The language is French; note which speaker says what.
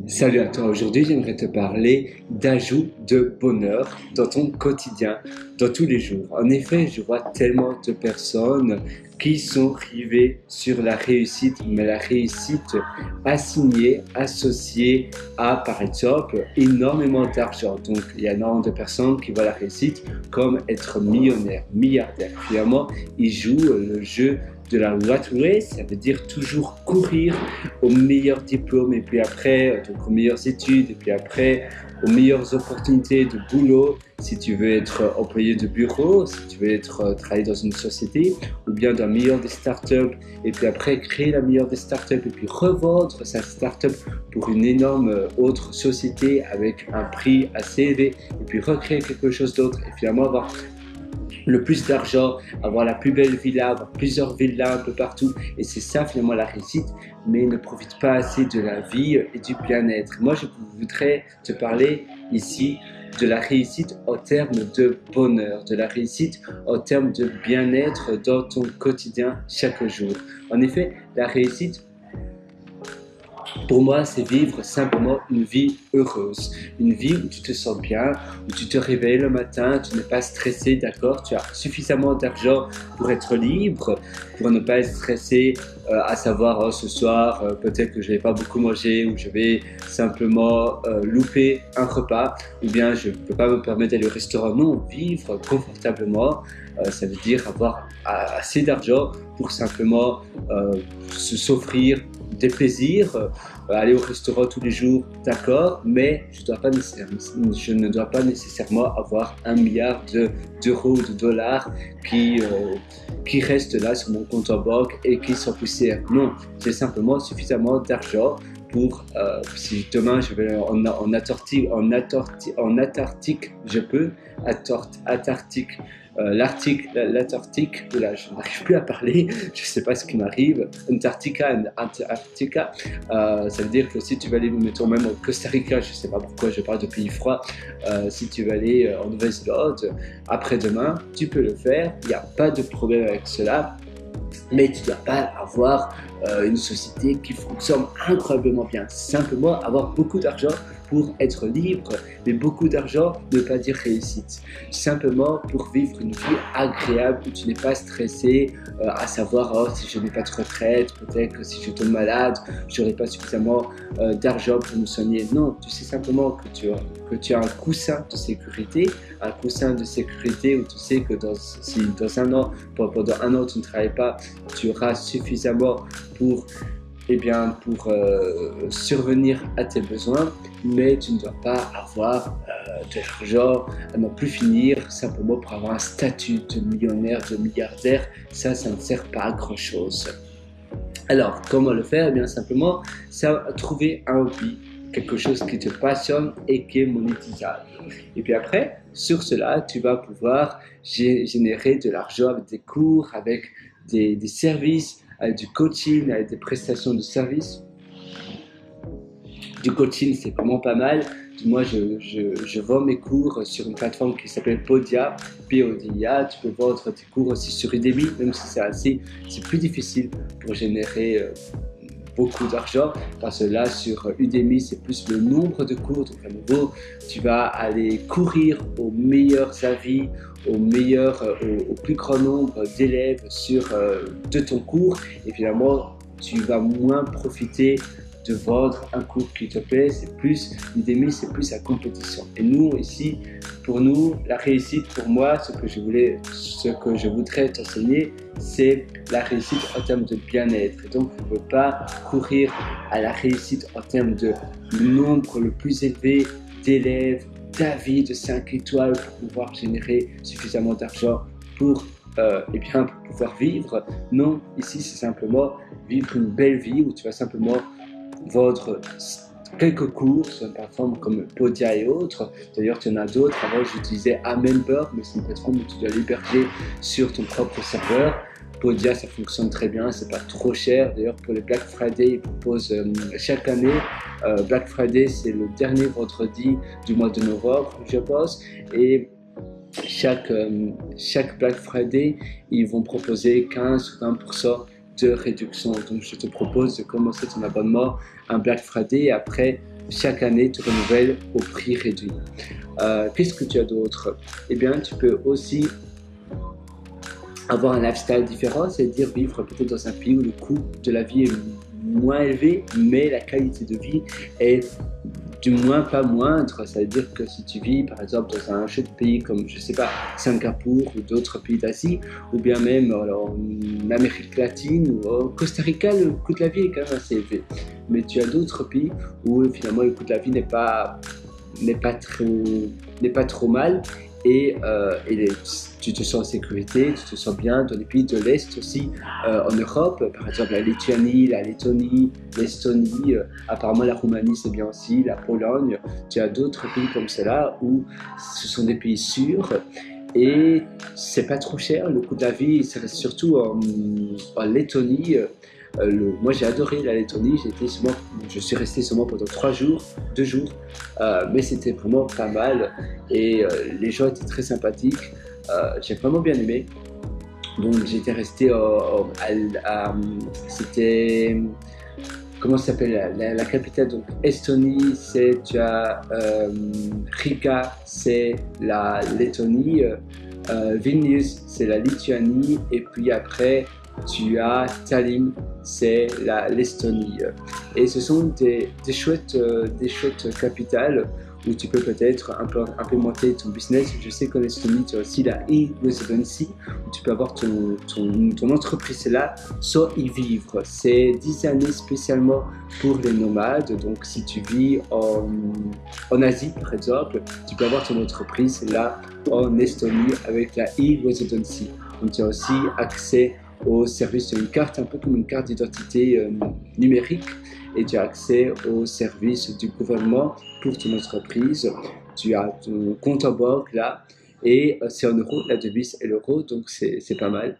Speaker 1: Salut à toi, aujourd'hui j'aimerais te parler d'ajout de bonheur dans ton quotidien, dans tous les jours. En effet, je vois tellement de personnes qui sont rivées sur la réussite, mais la réussite assignée, associée à, par exemple, énormément d'argent. Donc il y a énormément de personnes qui voient la réussite comme être millionnaire, milliardaire. Finalement, ils jouent le jeu de la rat race, ça veut dire toujours courir aux meilleurs diplômes et puis après donc aux meilleures études et puis après aux meilleures opportunités de boulot si tu veux être employé de bureau, si tu veux être travailler dans une société ou bien dans la meilleure des startups et puis après créer la meilleure des startups et puis revendre sa startup pour une énorme autre société avec un prix assez élevé et puis recréer quelque chose d'autre et finalement avoir le plus d'argent, avoir la plus belle villa, avoir plusieurs villas un peu partout. Et c'est ça finalement la réussite, mais ne profite pas assez de la vie et du bien-être. Moi, je voudrais te parler ici de la réussite en termes de bonheur, de la réussite en termes de bien-être dans ton quotidien chaque jour. En effet, la réussite, pour moi, c'est vivre simplement une vie heureuse, une vie où tu te sens bien, où tu te réveilles le matin, tu n'es pas stressé, d'accord, tu as suffisamment d'argent pour être libre, pour ne pas être stressé à savoir oh, ce soir peut-être que je vais pas beaucoup manger ou je vais simplement louper un repas ou bien je ne peux pas me permettre d'aller au restaurant. Non, vivre confortablement, ça veut dire avoir assez d'argent pour simplement s'offrir des plaisirs, aller au restaurant tous les jours, d'accord, mais je ne dois pas nécessairement avoir 1 milliard d'euros ou de dollars qui restent là sur mon compte en banque et qui sont poussières. Non, j'ai simplement suffisamment d'argent pour, si demain je vais en Antarctique, je peux, Antarctique, l'Antarctique, là je n'arrive plus à parler, je ne sais pas ce qui m'arrive, Antarctica, ça veut dire que si tu vas aller, mettons même au Costa Rica, je ne sais pas pourquoi je parle de pays froids, si tu vas aller en Nouvelle-Zélande, après-demain, tu peux le faire, il n'y a pas de problème avec cela. Mais tu ne dois pas avoir une société qui fonctionne incroyablement bien. Simplement avoir beaucoup d'argent pour être libre, mais beaucoup d'argent ne veut pas dire réussite. Simplement pour vivre une vie agréable où tu n'es pas stressé à savoir oh, si je n'ai pas de retraite, peut-être que si je tombe malade, je n'aurai pas suffisamment d'argent pour me soigner. Non, tu sais simplement que tu as un coussin de sécurité où tu sais que si dans un an, pendant un an tu ne travailles pas, tu auras suffisamment pour survenir à tes besoins, mais tu ne dois pas avoir de l'argent à n'en plus finir simplement pour avoir un statut de millionnaire, de milliardaire. Ça ne sert pas à grand chose. Alors, comment le faire? Eh bien, simplement, ça, trouver un hobby, quelque chose qui te passionne et qui est monétisable. Et puis après, sur cela, tu vas pouvoir générer de l'argent avec des cours, avec des services, avec du coaching, avec des prestations de services. Du coaching, c'est vraiment pas mal. Moi, je vends mes cours sur une plateforme qui s'appelle Podia, P-O-D-I-A. Tu peux vendre tes cours aussi sur Udemy, même si c'est plus difficile pour générer beaucoup d'argent, parce que là sur Udemy c'est plus le nombre de cours, donc à nouveau tu vas aller courir aux meilleurs avis, au plus grand nombre d'élèves de ton cours et finalement tu vas moins profiter de vendre un cours qui te plaît. C'est plus Udemy, c'est plus la compétition. Et nous ici, pour nous, la réussite, pour moi, ce que je voudrais t'enseigner, c'est la réussite en termes de bien-être. Et donc, on ne peut pas courir à la réussite en termes de nombre le plus élevé d'élèves, d'avis de 5 étoiles pour pouvoir générer suffisamment d'argent pour pouvoir vivre. Non, ici, c'est simplement vivre une belle vie où tu vas simplement vendre quelques cours sur une plateforme comme Podia et autres. D'ailleurs, tu en as d'autres. Avant, j'utilisais Amember, mais c'est une plateforme où tu dois l'héberger sur ton propre serveur. Podia, ça fonctionne très bien, c'est pas trop cher. D'ailleurs, pour les Black Friday, ils proposent chaque année. Black Friday, c'est le dernier vendredi du mois de novembre, je pense. Et chaque Black Friday, ils vont proposer 15 ou 20% de réduction. Donc, je te propose de commencer ton abonnement un Black Friday et après chaque année te renouvelle au prix réduit. Qu'est-ce que tu as d'autre? Eh bien, tu peux aussi avoir un lifestyle différent, c'est-à-dire vivre peut-être dans un pays où le coût de la vie est moins élevé, mais la qualité de vie est du moins pas moindre. Ça veut dire que si tu vis par exemple dans un chouette pays comme, je sais pas, Singapour ou d'autres pays d'Asie, ou bien même en Amérique latine ou au Costa Rica, le coût de la vie est quand même assez élevé. Mais tu as d'autres pays où finalement le coût de la vie n'est pas trop mal et tu te sens en sécurité, tu te sens bien dans les pays de l'Est aussi, en Europe, par exemple la Lituanie, la Lettonie, l'Estonie, apparemment la Roumanie c'est bien aussi, la Pologne, tu as d'autres pays comme cela où ce sont des pays sûrs et c'est pas trop cher, le coût de la vie, c'est surtout en Lettonie. Moi j'ai adoré la Lettonie, je suis resté seulement pendant 2 jours, mais c'était vraiment pas mal et les gens étaient très sympathiques, j'ai vraiment bien aimé. Donc j'étais resté c'était, comment ça s'appelle la capitale, donc Estonie, tu as Riga, c'est la Lettonie, Vilnius, c'est la Lituanie, et puis après tu as Tallinn, c'est l'Estonie. Et ce sont des chouettes capitales où tu peux peut-être implémenter ton business. Je sais qu'en Estonie, tu as aussi la e-residency, où tu peux avoir ton entreprise là, sans y vivre. C'est 10 années spécialement pour les nomades. Donc, si tu vis en Asie, par exemple, tu peux avoir ton entreprise là en Estonie avec la e-residency. Donc, tu as aussi accès au service d'une carte, un peu comme une carte d'identité numérique, et tu as accès aux services du gouvernement pour ton entreprise. Tu as ton compte en banque là, et c'est en euros, la devise est l'euro, donc c'est pas mal.